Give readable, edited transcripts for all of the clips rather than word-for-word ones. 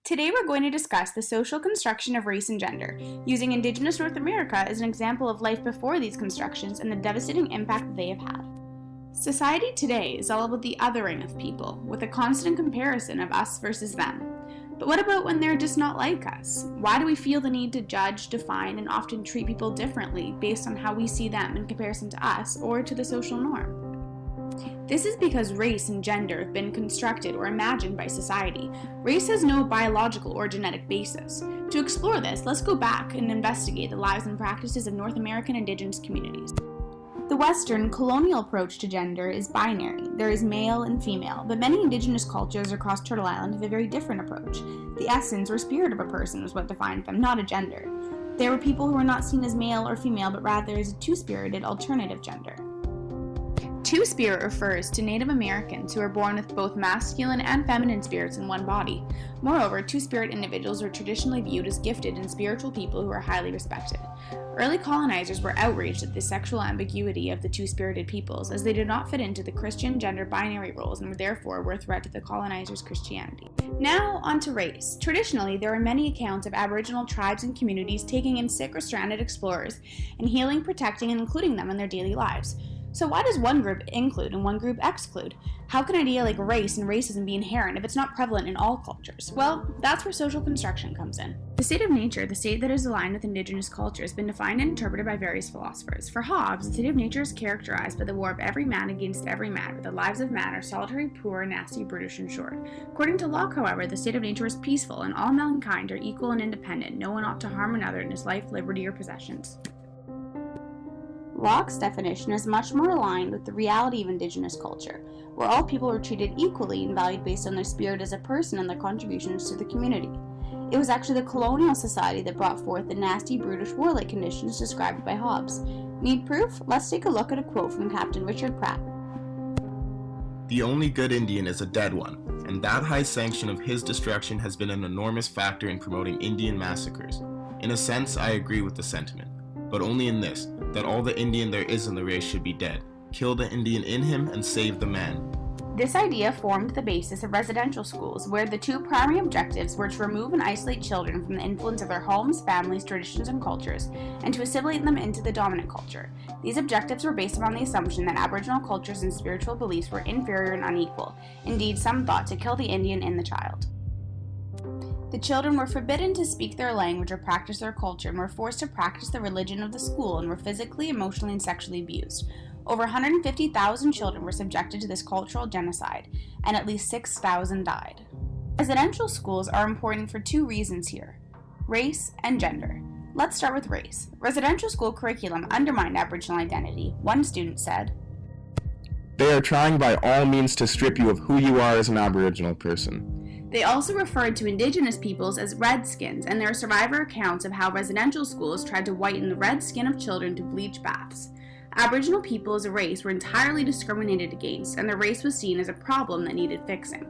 Today we're going to discuss the social construction of race and gender, using Indigenous North America as an example of life before these constructions and the devastating impact that they have had. Society today is all about the othering of people, with a constant comparison of us versus them. But what about when they're just not like us? Why do we feel the need to judge, define, and often treat people differently based on how we see them in comparison to us or to the social norm? This is because race and gender have been constructed or imagined by society. Race has no biological or genetic basis. To explore this, let's go back and investigate the lives and practices of North American Indigenous communities. The Western colonial approach to gender is binary. There is male and female, but many Indigenous cultures across Turtle Island have a very different approach. The essence or spirit of a person was what defined them, not a gender. There were people who were not seen as male or female, but rather as a two-spirited alternative gender. Two-spirit refers to Native Americans who are born with both masculine and feminine spirits in one body. Moreover, two-spirit individuals were traditionally viewed as gifted and spiritual people who were highly respected. Early colonizers were outraged at the sexual ambiguity of the two-spirited peoples, as they did not fit into the Christian gender binary roles and therefore were a threat to the colonizers' Christianity. Now, on to race. Traditionally, there are many accounts of Aboriginal tribes and communities taking in sick or stranded explorers and healing, protecting, and including them in their daily lives. So why does one group include and one group exclude? How can an idea like race and racism be inherent if it's not prevalent in all cultures? Well, that's where social construction comes in. The state of nature, the state that is aligned with Indigenous culture, has been defined and interpreted by various philosophers. For Hobbes, the state of nature is characterized by the war of every man against every man, where the lives of man are solitary, poor, nasty, brutish, and short. According to Locke, however, the state of nature is peaceful, and all mankind are equal and independent. No one ought to harm another in his life, liberty, or possessions. Locke's definition is much more aligned with the reality of Indigenous culture, where all people were treated equally and valued based on their spirit as a person and their contributions to the community. It was actually the colonial society that brought forth the nasty, brutish, warlike conditions described by Hobbes. Need proof? Let's take a look at a quote from Captain Richard Pratt. "The only good Indian is a dead one, and that high sanction of his destruction has been an enormous factor in promoting Indian massacres. In a sense, I agree with the sentiment, but only in this, that all the Indian there is in the race should be dead. Kill the Indian in him and save the man." This idea formed the basis of residential schools, where the two primary objectives were to remove and isolate children from the influence of their homes, families, traditions, and cultures, and to assimilate them into the dominant culture. These objectives were based upon the assumption that Aboriginal cultures and spiritual beliefs were inferior and unequal. Indeed, some thought to kill the Indian in the child. The children were forbidden to speak their language or practice their culture and were forced to practice the religion of the school and were physically, emotionally, and sexually abused. Over 150,000 children were subjected to this cultural genocide, and at least 6,000 died. Residential schools are important for two reasons here: race and gender. Let's start with race. Residential school curriculum undermined Aboriginal identity. One student said, "They are trying by all means to strip you of who you are as an Aboriginal person." They also referred to Indigenous peoples as redskins, and there are survivor accounts of how residential schools tried to whiten the red skin of children to bleach baths. Aboriginal people as a race were entirely discriminated against, and their race was seen as a problem that needed fixing.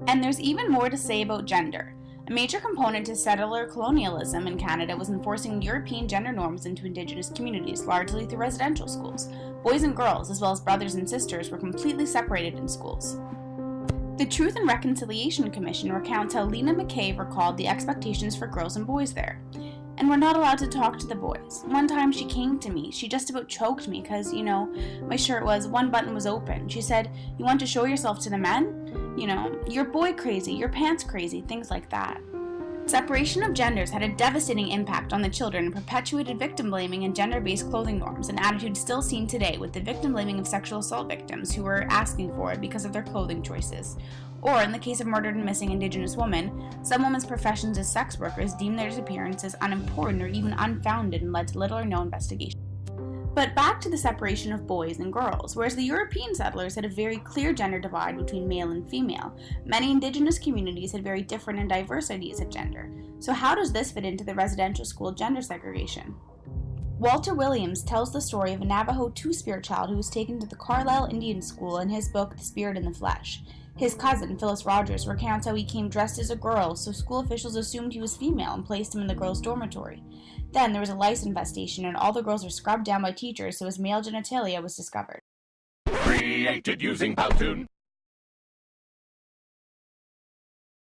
And there's even more to say about gender. A major component to settler colonialism in Canada was enforcing European gender norms into Indigenous communities, largely through residential schools. Boys and girls, as well as brothers and sisters, were completely separated in schools. The Truth and Reconciliation Commission recounts how Lena McCabe recalled the expectations for girls and boys there. "And we're not allowed to talk to the boys. One time she came to me, she just about choked me because, my shirt one button was open. She said, 'You want to show yourself to the men? You're boy crazy, your pants crazy,' things like that." Separation of genders had a devastating impact on the children and perpetuated victim blaming and gender-based clothing norms, an attitude still seen today with the victim blaming of sexual assault victims who were asking for it because of their clothing choices. Or, in the case of murdered and missing Indigenous women, some women's professions as sex workers deemed their disappearances unimportant or even unfounded and led to little or no investigation. But back to the separation of boys and girls. Whereas the European settlers had a very clear gender divide between male and female, many Indigenous communities had very different and diverse ideas of gender. So how does this fit into the residential school gender segregation? Walter Williams tells the story of a Navajo two-spirit child who was taken to the Carlisle Indian School in his book, The Spirit in the Flesh. His cousin, Phyllis Rogers, recounts how he came dressed as a girl, so school officials assumed he was female and placed him in the girls' dormitory. Then there was a lice infestation and all the girls were scrubbed down by teachers, so his male genitalia was discovered. Created using Powtoon.